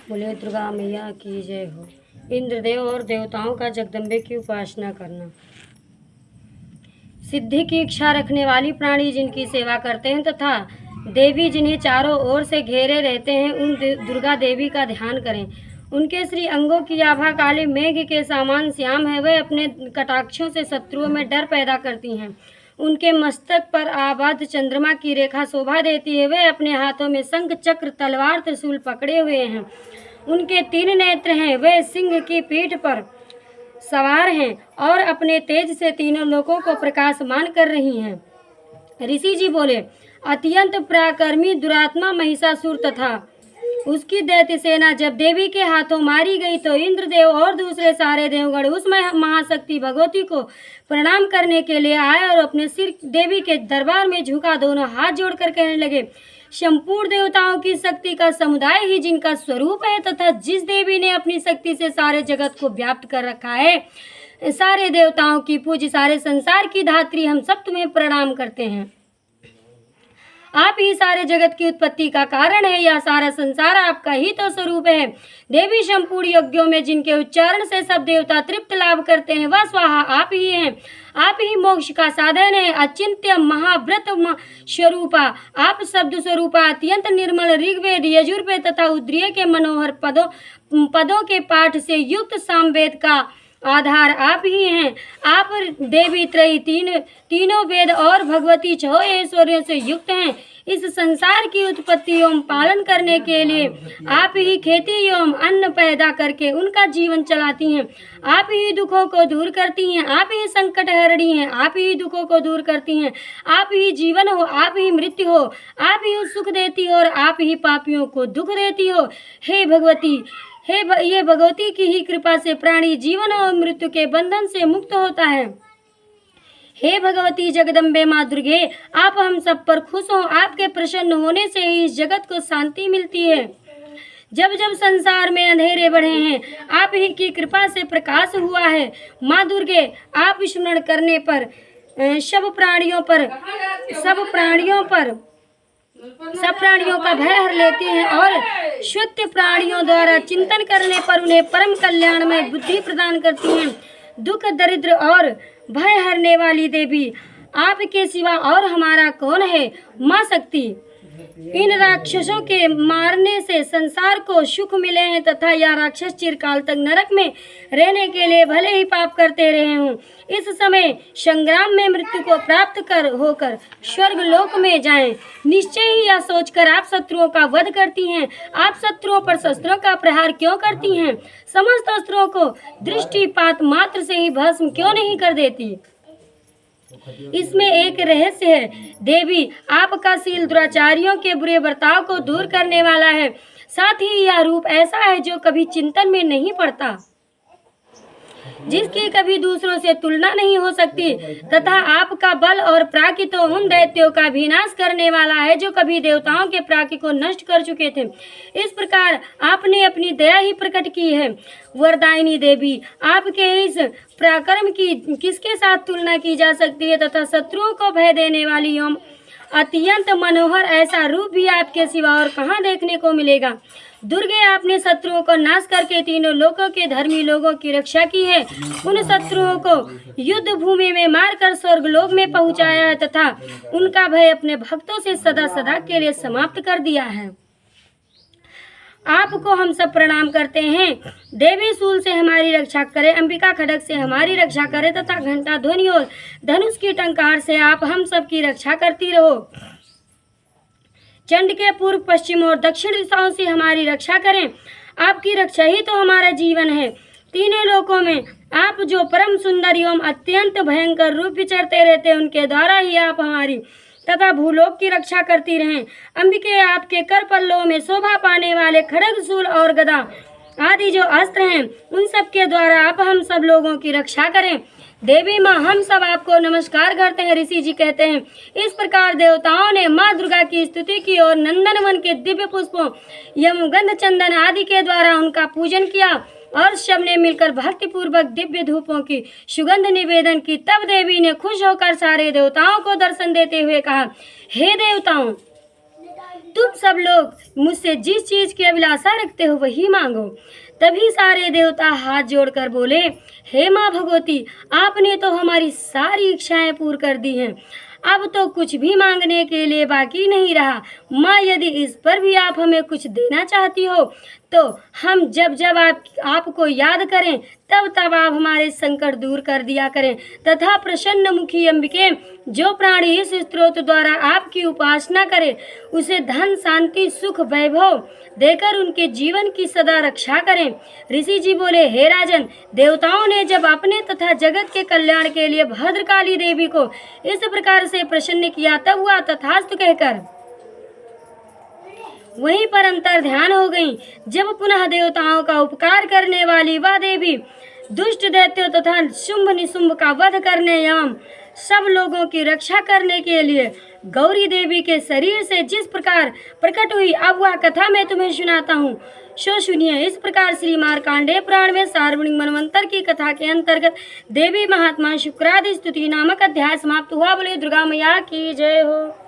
बोले दुर्गा मैया की जय हो। इंद्रदेव और देवताओं का जगदम्बे की उपासना करना। सिद्धि की इच्छा रखने वाली प्राणी जिनकी सेवा करते हैं तथा देवी जिन्हें चारों ओर से घेरे रहते हैं, उन दुर्गा देवी का ध्यान करें। उनके श्री अंगों की आभा काले मेघ के समान श्याम है। वे अपने कटाक्षों से शत्रुओं में डर पैदा करती हैं। उनके मस्तक पर आबद्ध चंद्रमा की रेखा शोभा देती है। वे अपने हाथों में शंख, चक्र, तलवार, त्रिशूल पकड़े हुए हैं। उनके 3 नेत्र हैं। वे सिंह की पीठ पर सवार हैं और अपने तेज से तीनों लोकों को प्रकाशमान कर रही हैं। ऋषि जी बोले, अत्यंत पराक्रमी दुरात्मा महिषासुर तथा उसकी दैत्य सेना जब देवी के हाथों मारी गई तो इंद्रदेव और दूसरे सारे देवगण उस महाशक्ति भगवती को प्रणाम करने के लिए आए और अपने सिर देवी के दरबार में झुका दोनों हाथ जोड़कर कहने लगे, संपूर्ण देवताओं की शक्ति का समुदाय ही जिनका स्वरूप है तथा जिस देवी ने अपनी शक्ति से सारे जगत को व्याप्त कर रखा है, सारे देवताओं की पूज्य, सारे संसार की धात्री, हम सब तुम्हें प्रणाम करते हैं। आप ही सारे जगत की उत्पत्ति का कारण है। यह सारा संसार आपका ही तो स्वरूप है। देवी संपूर्ण यज्ञों में जिनके उच्चारण से सब देवता तृप्त लाभ करते हैं, वह स्वाहा आप ही हैं। आप ही मोक्ष का साधन है। अचिंत्य महाव्रत स्वरूपा आप शब्द स्वरूपा, अत्यंत निर्मल ऋग्वेद, यजुर्वेद तथा उद्रीय के मनोहर पदों के पाठ से युक्त सामवेद का आधार आप ही हैं। आप देवी त्रयी, तीनों वेद और भगवती 6 ऐश्वर्यों से युक्त हैं। इस संसार की उत्पत्ति एवं पालन करने के लिए आप ही खेती एवं अन्न पैदा करके उनका जीवन चलाती हैं। आप ही दुखों को दूर करती हैं। आप ही संकट हरणी हैं। आप ही दुखों को दूर करती हैं। आप ही जीवन हो, आप ही मृत्यु हो, आप ही सुख देती हो और आप ही पापियों को दुख देती हो। हे भगवती, ये भगवती की ही कृपा से प्राणी जीवन और मृत्यु के बंधन से मुक्त होता है। हे भगवती जगदम्बे माँ दुर्गे, आप हम सब पर खुश हो। आपके प्रसन्न होने से ही इस जगत को शांति मिलती है। जब जब संसार में अंधेरे बढ़े हैं, आप ही की कृपा से प्रकाश हुआ है। माँ दुर्गे, आप स्मरण करने पर सब प्राणियों का भय हर लेती हैं और शुद्ध प्राणियों द्वारा चिंतन करने पर उन्हें परम कल्याण में बुद्धि प्रदान करती हैं। दुख, दरिद्र और भय हरने वाली देवी, आपके सिवा और हमारा कौन है। माँ शक्ति, इन राक्षसों के मारने से संसार को सुख मिले हैं तथा यह राक्षस चिरकाल तक नरक में रहने के लिए भले ही पाप करते रहे हों, इस समय संग्राम में मृत्यु को प्राप्त होकर स्वर्ग लोक में जाएं। निश्चय ही यह सोचकर आप शत्रुओं का वध करती हैं। आप शत्रुओं पर शस्त्रों का प्रहार क्यों करती हैं? समस्त अस्त्रों को दृष्टिपात मात्र से ही भस्म क्यों नहीं कर देती? इसमें एक रहस्य है। देवी, आपका शील दुराचारियों के बुरे बर्ताव को दूर करने वाला है। साथ ही यह रूप ऐसा है जो कभी चिंतन में नहीं पड़ता, जिसकी कभी दूसरों से तुलना नहीं हो सकती, तथा आपका बल और प्राज्ञ तो उन दैत्यों का विनाश करने वाला है जो कभी देवताओं के प्राज्ञ को नष्ट कर चुके थे। इस प्रकार आपने अपनी दया ही प्रकट की है। वरदायिनी देवी, आपके इस पराक्रम की किसके साथ तुलना की जा सकती है तथा शत्रुओं को भय देने वाली एवं अत्यंत मनोहर ऐसा रूप भी आपके सिवा और कहाँ देखने को मिलेगा। दुर्गे, आपने शत्रुओं को नाश करके तीनों लोकों के धर्मी लोगों की रक्षा की है। उन शत्रुओं को युद्ध भूमि में मारकर स्वर्ग लोक में पहुंचाया है तथा उनका भय अपने भक्तों से सदा सदा के लिए समाप्त कर दिया है। आपको हम सब प्रणाम करते हैं। देवी शूल से हमारी रक्षा करे, अंबिका खड्ग से हमारी रक्षा करे तथा घंटा ध्वनि और धनुष की टंकार से आप हम सब की रक्षा करती रहो। चंड के पूर्व, पश्चिम और दक्षिण दिशाओं से हमारी रक्षा करें। आपकी रक्षा ही तो हमारा जीवन है। तीनों लोकों में आप जो परम सुंदर एवं अत्यंत भयंकर रूप विचरते रहते हैं, उनके द्वारा ही आप हमारी तथा भूलोक की रक्षा करती रहें। अंबिके, आपके कर पल्लों में शोभा पाने वाले खड्ग, शूल और गदा आदि जो अस्त्र हैं, उन सब के द्वारा आप हम सब लोगों की रक्षा करें। देवी माँ, हम सब आपको नमस्कार करते हैं। ऋषि जी कहते हैं, इस प्रकार देवताओं ने माँ दुर्गा की स्तुति की और नंदनवन के दिव्य पुष्पों यम, गंध, चंदन आदि के द्वारा उनका पूजन किया और सबने मिलकर भक्ति पूर्वक दिव्य धूपों की सुगंध निवेदन की। तब देवी ने खुश होकर सारे देवताओं को दर्शन देते हुए कहा, हे देवताओं, तुम सब लोग मुझसे जिस चीज की अभिलाषा रखते हो वही मांगो। तभी सारे देवता हाथ जोड़कर बोले, हे माँ भगवती, आपने तो हमारी सारी इच्छाएं पूर्ण कर दी हैं, अब तो कुछ भी मांगने के लिए बाकी नहीं रहा। माँ, यदि इस पर भी आप हमें कुछ देना चाहती हो तो हम जब जब आपको याद करें तब तब आप हमारे संकट दूर कर दिया करें, तथा प्रसन्न मुखी अंबिके, जो प्राणी इस स्त्रोत द्वारा आपकी उपासना करे उसे धन, शांति, सुख, वैभव देकर उनके जीवन की सदा रक्षा करें। ऋषि जी बोले, हे राजन, देवताओं ने जब अपने तथा जगत के कल्याण के लिए भद्रकाली देवी को इस प्रकार से प्रसन्न किया तब वह तथास्तु कहकर वहीं पर अंतर ध्यान हो गई। जब पुनः देवताओं का उपकार करने वाली वह देवी दुष्ट दैत्यों तथा शुंभ निशुंभ का वध करने एवं सब लोगों की रक्षा करने के लिए गौरी देवी के शरीर से जिस प्रकार प्रकट हुई, अब वह कथा मैं तुम्हें सुनाता हूँ, सो सुनिए। इस प्रकार श्री मार्कंडेय पुराण में सार्वजनिक मनवंतर की कथा के अंतर्गत देवी महात्मा शुक्रादि स्तुति नामक अध्याय समाप्त हुआ। बोले दुर्गा मैया की जय हो।